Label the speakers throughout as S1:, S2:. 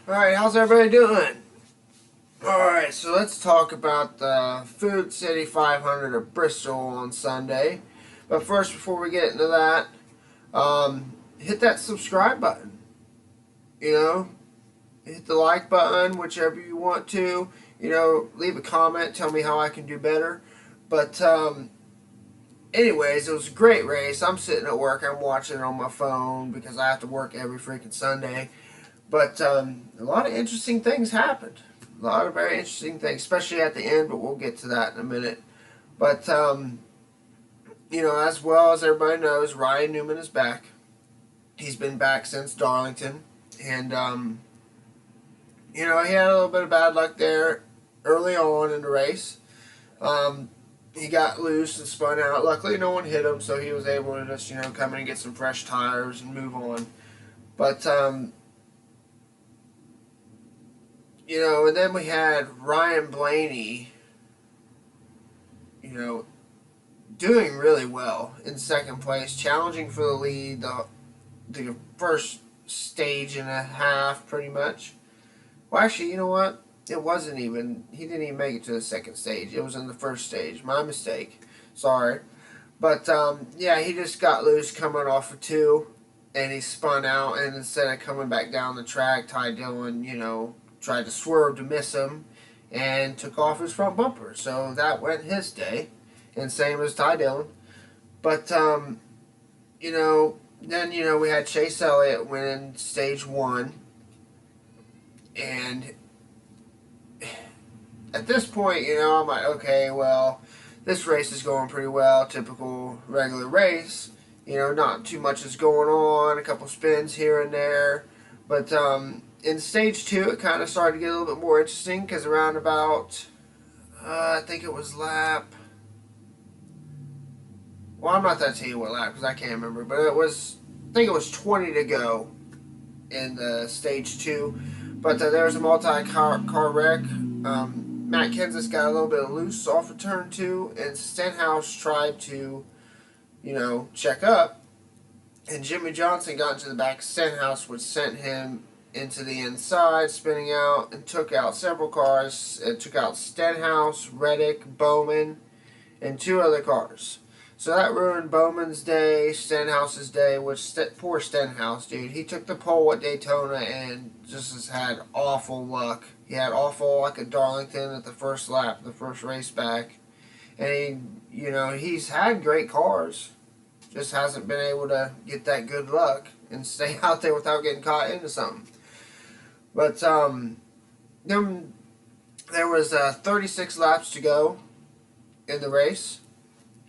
S1: Alright, how's everybody doing? Alright, so let's talk about the Food City 500 of Bristol on Sunday. But first, before we get into that, hit that subscribe button. You know, hit the like button, whichever you want to. You know, leave a comment, tell me how I can do better. But, anyways, it was a great race. I'm sitting at work, I'm watching it on my phone because I have to work every freaking Sunday. But a lot of interesting things happened. A lot of very interesting things, especially at the end, but we'll get to that in a minute. But, you know, as well as everybody knows, Ryan Newman is back. He's been back since Darlington. And, you know, he had a little bit of bad luck there early on in the race. He got loose and spun out. Luckily, no one hit him, so he was able to just, you know, come in and get some fresh tires and move on. But, you know, and then we had Ryan Blaney, you know, doing really well in second place, challenging for the lead the first stage and a half, pretty much. Well, actually, you know what? It wasn't even. He didn't even make it to the second stage. It was in the first stage. My mistake. Sorry. But, yeah, he just got loose coming off of two, and he spun out, and instead of coming back down the track, Ty Dillon, you know, tried to swerve to miss him and took off his front bumper. So that went his day, and same as Ty Dillon. But, you know, then, you know, we had Chase Elliott win stage one. And at this point, you know, I'm like, okay, well, this race is going pretty well. Typical regular race. You know, not too much is going on. A couple spins here and there. But, in stage two, it kind of started to get a little bit more interesting because around about, I think it was lap. Well, I'm not going to tell you what lap because I can't remember, but I think it was 20 to go in the stage two. But there was a multi-car wreck. Matt Kenseth got a little bit loose off of turn two, and Stenhouse tried to, you know, check up. And Jimmy Johnson got into the back of Stenhouse, which sent him into the inside, spinning out, and took out several cars. It took out Stenhouse, Reddick, Bowman, and two other cars. So that ruined Bowman's day, Stenhouse's day, which poor Stenhouse, dude. He took the pole at Daytona and just has had awful luck. He had awful luck at Darlington at the first lap, the first race back. And you know, he's had great cars. Just hasn't been able to get that good luck and stay out there without getting caught into something. But then there was 36 laps to go in the race,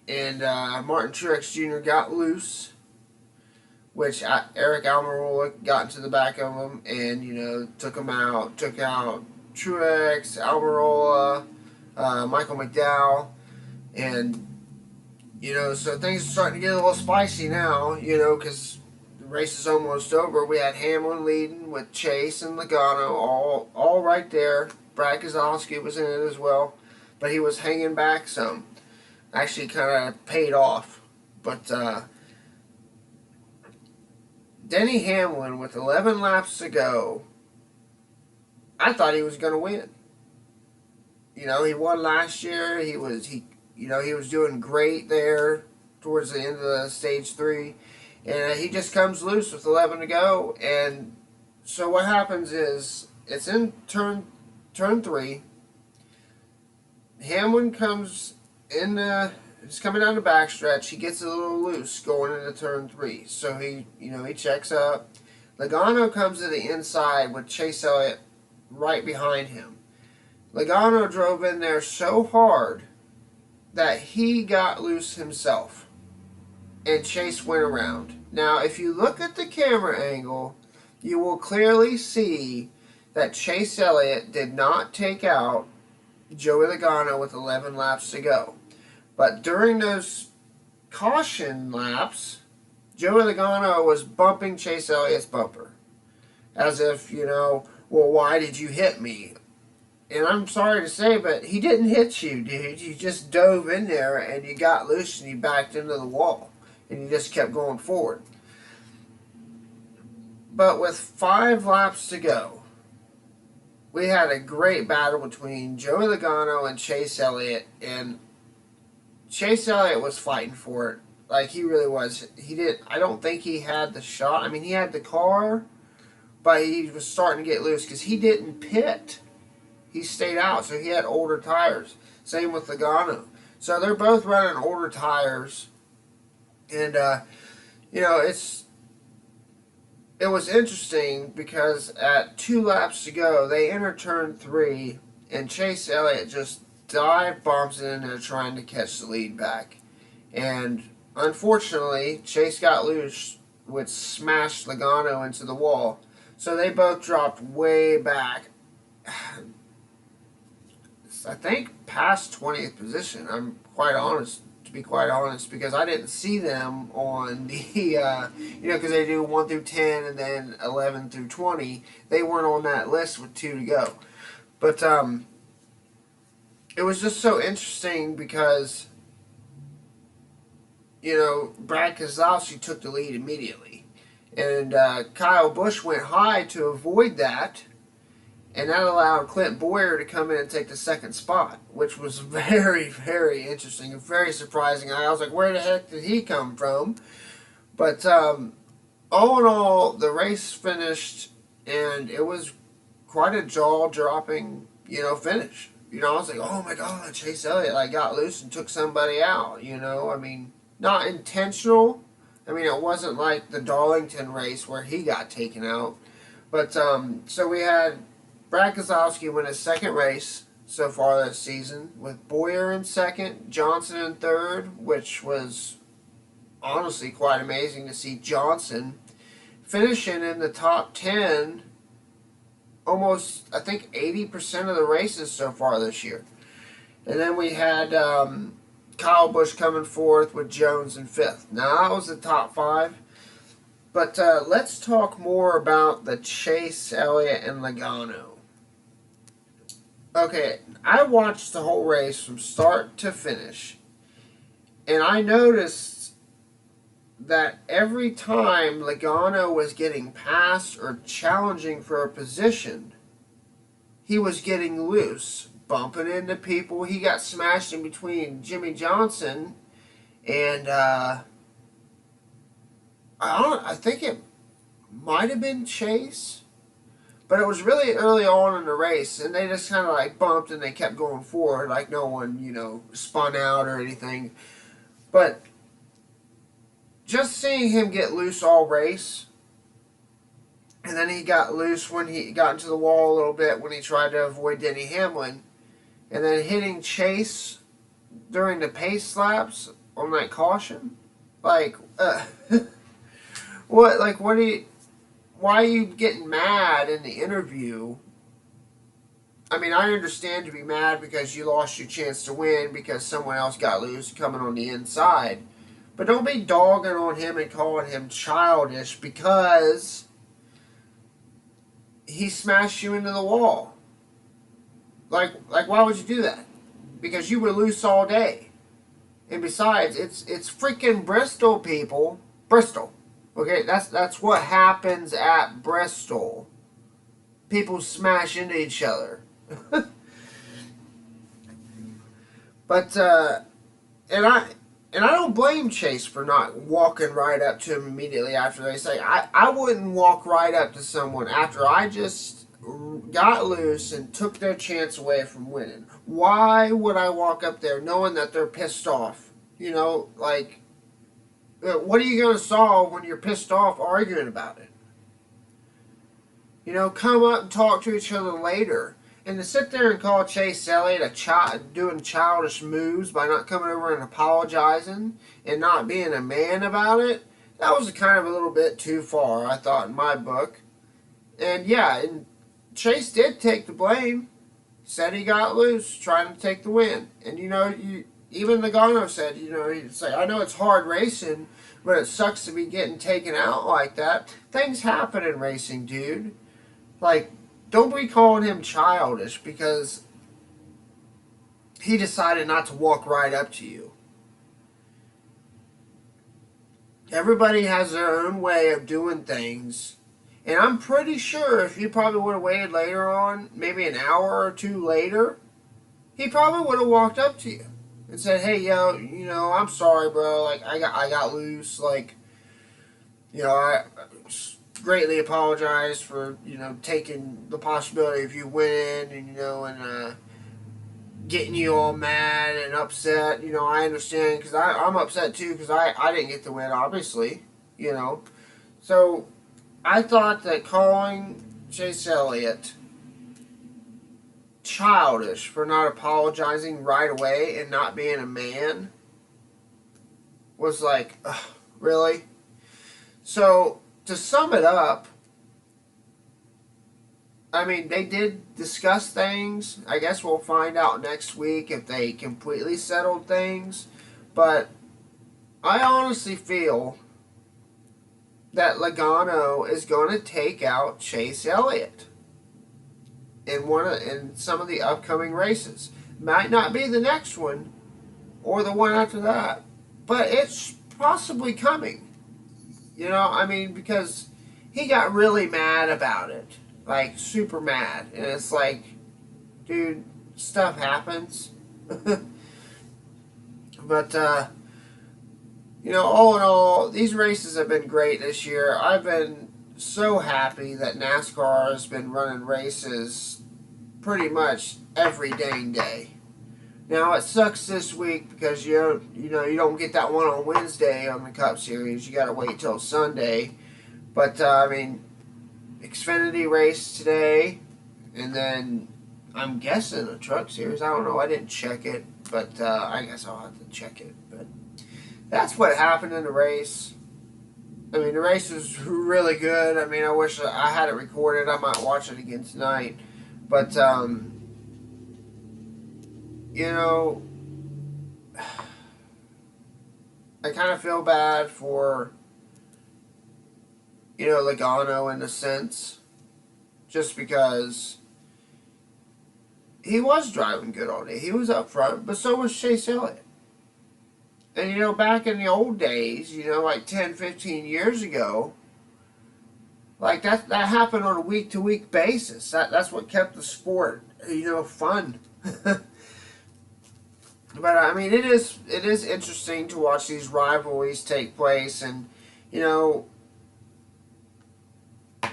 S1: and Martin Truex Jr. got loose, which Eric Almirola got into the back of him and, you know, took him out. Took out Truex, Almirola, Michael McDowell, and, you know, so things are starting to get a little spicy now, you know, because the race is almost over. We had Hamlin leading with Chase and Logano all right there. Brad Keselowski was in it as well, but he was hanging back some. Actually kind of paid off. But Denny Hamlin, with 11 laps to go, I thought he was going to win. You know, he won last year. He was doing great there towards the end of the stage three. And he just comes loose with 11 to go. And so what happens is, it's in turn three. Hamlin comes in, he's coming down the backstretch. He gets a little loose going into turn three. So he checks up. Logano comes to the inside with Chase Elliott right behind him. Logano drove in there so hard that he got loose himself. And Chase went around. Now, if you look at the camera angle, you will clearly see that Chase Elliott did not take out Joey Logano with 11 laps to go. But during those caution laps, Joey Logano was bumping Chase Elliott's bumper. As if, you know, well, why did you hit me? And I'm sorry to say, but he didn't hit you, dude. You just dove in there and you got loose and you backed into the wall. And you just kept going forward. But with 5 laps to go, we had a great battle between Joey Logano and Chase Elliott, and Chase Elliott was fighting for it. Like, he really was. He did. I don't think he had the shot. I mean, he had the car, but he was starting to get loose because he didn't pit. He stayed out, so he had older tires. Same with Logano. So they're both running older tires, and you know, it was interesting because at 2 laps to go, they entered turn 3, and Chase Elliott just dive bombs it in there trying to catch the lead back. And unfortunately, Chase got loose, which smashed Logano into the wall. So they both dropped way back. I think past 20th position. I'm quite honest, to be quite honest, because I didn't see them on the, because they do 1 through 10 and then 11 through 20. They weren't on that list with 2 to go. But it was just so interesting because, Brad Keselowski took the lead immediately. And Kyle Busch went high to avoid that. And that allowed Clint Boyer to come in and take the second spot, which was very, very interesting and very surprising. I was like, where the heck did he come from? But all in all, the race finished, and it was quite a jaw-dropping, finish. I was like, oh my God, Chase Elliott got loose and took somebody out. I mean, not intentional. I mean, it wasn't like the Darlington race where he got taken out. But so we had Brad Keselowski win his second race so far this season, with Boyer in second, Johnson in third, which was honestly quite amazing to see Johnson finishing in the top 10 almost, I think, 80% of the races so far this year. And then we had Kyle Busch coming fourth with Jones in fifth. Now, that was the top 5. But let's talk more about the Chase Elliott and Logano. Okay, I watched the whole race from start to finish, and I noticed that every time Logano was getting past or challenging for a position, he was getting loose, bumping into people. He got smashed in between Jimmy Johnson and I think it might have been Chase. But it was really early on in the race, and they just kind of bumped and they kept going forward, like no one, spun out or anything. But just seeing him get loose all race, and then he got loose when he got into the wall a little bit when he tried to avoid Denny Hamlin, and then hitting Chase during the pace laps on that caution, what do you... Why are you getting mad in the interview? I mean, I understand to be mad because you lost your chance to win because someone else got loose coming on the inside. But don't be dogging on him and calling him childish because he smashed you into the wall. Like why would you do that? Because you were loose all day. And besides, it's freaking Bristol, people. Bristol. Okay, that's what happens at Bristol. People smash into each other. But and I don't blame Chase for not walking right up to him immediately after they say I wouldn't walk right up to someone after I just got loose and took their chance away from winning. Why would I walk up there knowing that they're pissed off? What are you going to solve when you're pissed off arguing about it? Come up and talk to each other later. And to sit there and call Chase Elliott a child doing childish moves by not coming over and apologizing and not being a man about it, that was kind of a little bit too far, I thought, in my book. And yeah, and Chase did take the blame. Said he got loose trying to take the win. And even Logano said, he'd say, I know it's hard racing, but it sucks to be getting taken out like that. Things happen in racing, dude. Don't be calling him childish because he decided not to walk right up to you. Everybody has their own way of doing things, And I'm pretty sure if you probably would have waited later on, maybe an hour or two later, he probably would have walked up to you and said, "Hey, yo, I'm sorry, bro. Like, I got loose. Like, I greatly apologize for, taking the possibility of you winning and, and getting you all mad and upset. I understand because I'm upset too because I didn't get the win, obviously, you know. So I thought that calling Chase Elliott childish for not apologizing right away and not being a man was like, ugh, really? So to sum it up, I mean, they did discuss things. I guess we'll find out next week if they completely settled things. But I honestly feel that Logano is going to take out Chase Elliott in some of the upcoming races. Might not be the next one or the one after that, but it's possibly coming. I mean, because he got really mad about it. Like, super mad. And it's like, dude, stuff happens. But, all in all, these races have been great this year. I've been so happy that NASCAR has been running races pretty much every dang day. Now, it sucks this week because, you don't get that one on Wednesday on the Cup Series. You got to wait till Sunday. But, I mean, Xfinity race today, and then I'm guessing a Truck Series. I don't know. I didn't check it, but I guess I'll have to check it. But that's what happened in the race. I mean, the race was really good. I mean, I wish I had it recorded. I might watch it again tonight. But, I kind of feel bad for, Logano in a sense, just because he was driving good all day. He was up front, but so was Chase Elliott. And, back in the old days, like 10, 15 years ago, like that happened on a week-to-week basis. That's what kept the sport, fun. But I mean, it is interesting to watch these rivalries take place, and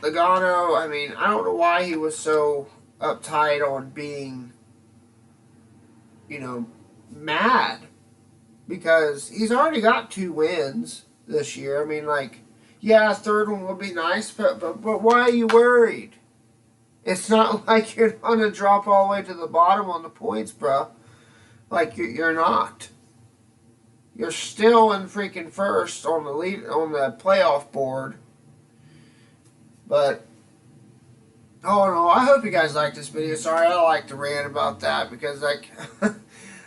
S1: Logano. I mean, I don't know why he was so uptight on being, mad, because he's already got 2 wins this year. I mean, like, yeah, a third one would be nice, but why are you worried? It's not like you're gonna drop all the way to the bottom on the points, bro. Like, you're not. You're still in freaking first on the playoff board. But oh no, I hope you guys like this video. Sorry, I like to rant about that because, like,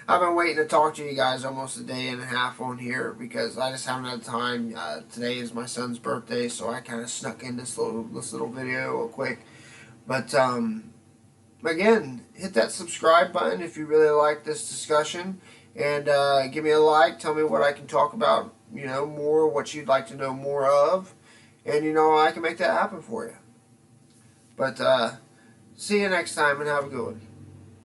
S1: I've been waiting to talk to you guys almost a day and a half on here because I just haven't had time. Today is my son's birthday, so I kind of snuck in this little video real quick. But again, hit that subscribe button if you really like this discussion, and give me a like. Tell me what I can talk about, more, what you'd like to know more of, and I can make that happen for you. But see you next time, and have a good one.